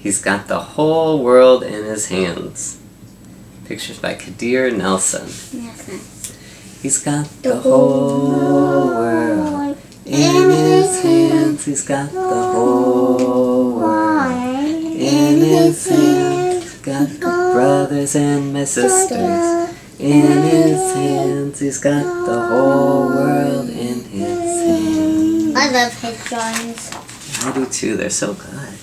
He's got the whole world in his hands. Pictures by Kadir Nelson. He's got the whole world in his hands. He's got the whole world in his hands. He's got the brothers and my sisters in his hands. He's got the whole world in his hands. I love his drawings. I do too. They're so good.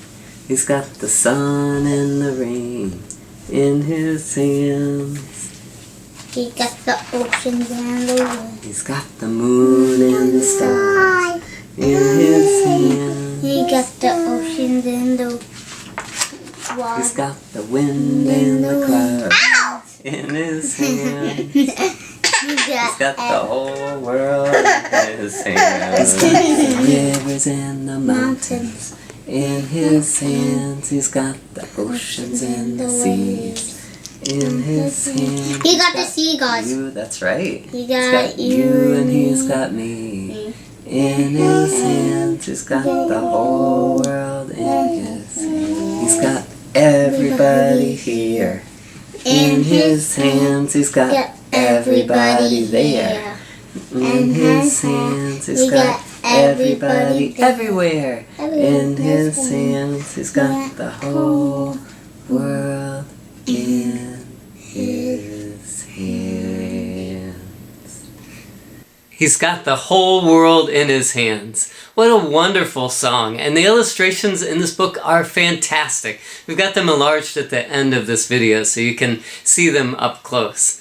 He's got the sun and the rain in his hands. He got the oceans and the wind. He's got the moon and the stars in his hands. He got the oceans and the water. He's got the wind and the clouds in his hands. He's got the whole world in his hands. He's got the rivers and the mountains in his hands. He's got the oceans and the seas in his hands. He got the seagulls. You, that's right. He got you and he's got me in his hands. He's got the whole world in his hands. He's got everybody here in his hands. He's got everybody there in his hands. He's got everybody everywhere in his hands. He's got the whole world in his hands. He's got the whole world in his hands. What a wonderful song. And the illustrations in this book are fantastic. We've got them enlarged at the end of this video so you can see them up close.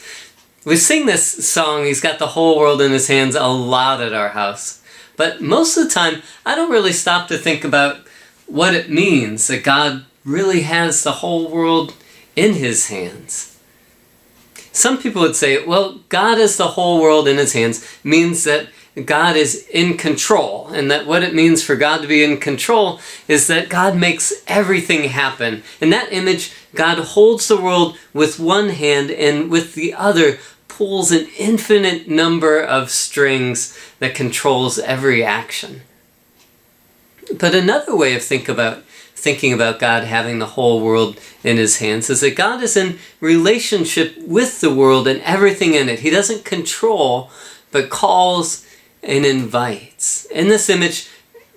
We sing this song, He's Got the Whole World in His Hands, a lot at our house. But most of the time, I don't really stop to think about what it means that God really has the whole world in his hands. Some people would say, well, God has the whole world in his hands means that God is in control, and that what it means for God to be in control is that God makes everything happen. In that image, God holds the world with one hand and with the other pulls an infinite number of strings that controls every action. But another way of thinking about God having the whole world in his hands is that God is in relationship with the world and everything in it. He doesn't control, but calls and invites. In this image,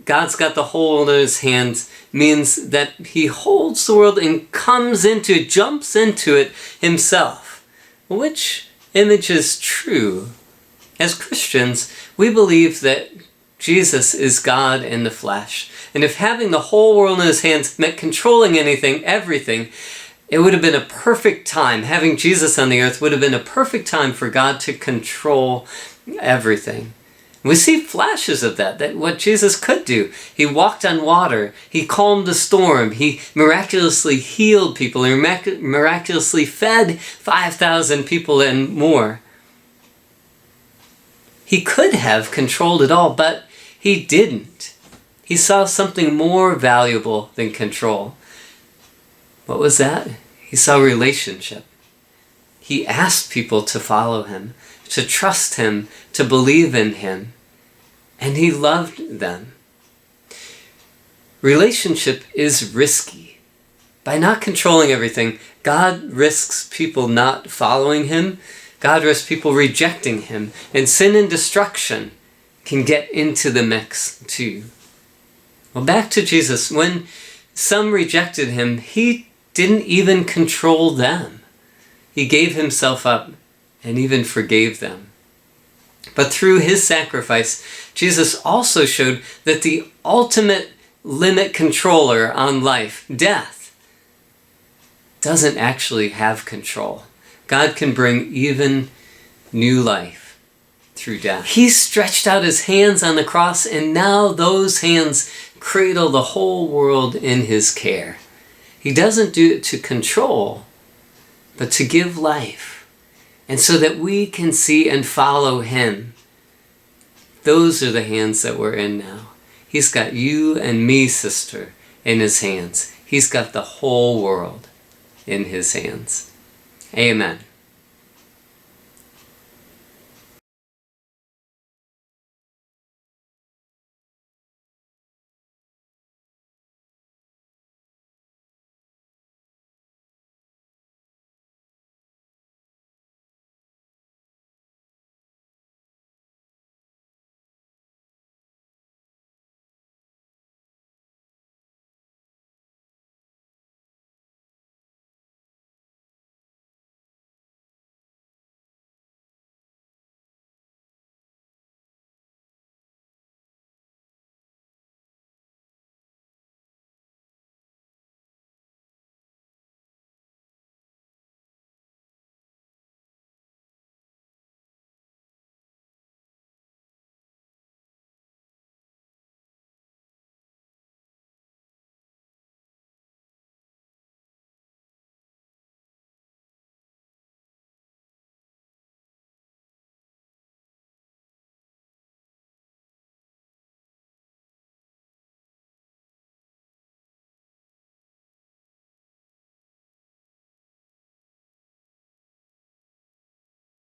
God's got the whole world in his hands means that he holds the world and jumps into it himself. Which image is true? As Christians, we believe that Jesus is God in the flesh. And if having the whole world in his hands meant controlling everything, it would have been a perfect time. Having Jesus on the earth would have been a perfect time for God to control everything. We see flashes of that what Jesus could do. He walked on water. He calmed the storm. He miraculously healed people. He miraculously fed 5,000 people and more. He could have controlled it all, but he didn't. He saw something more valuable than control. What was that? He saw relationship. He asked people to follow him, to trust him, to believe in him, and he loved them. Relationship is risky. By not controlling everything, God risks people not following him. God risks people rejecting him, and sin and destruction can get into the mix too. Well, back to Jesus. When some rejected him, he didn't even control them. He gave himself up and even forgave them. But through his sacrifice, Jesus also showed that the ultimate limit controller on life, death, doesn't actually have control. God can bring even new life through death. He stretched out his hands on the cross, and now those hands cradle the whole world in his care. He doesn't do it to control, but to give life, and so that we can see and follow him. Those are the hands that we're in now. He's got you and me, sister, in his hands. He's got the whole world in his hands. Amen.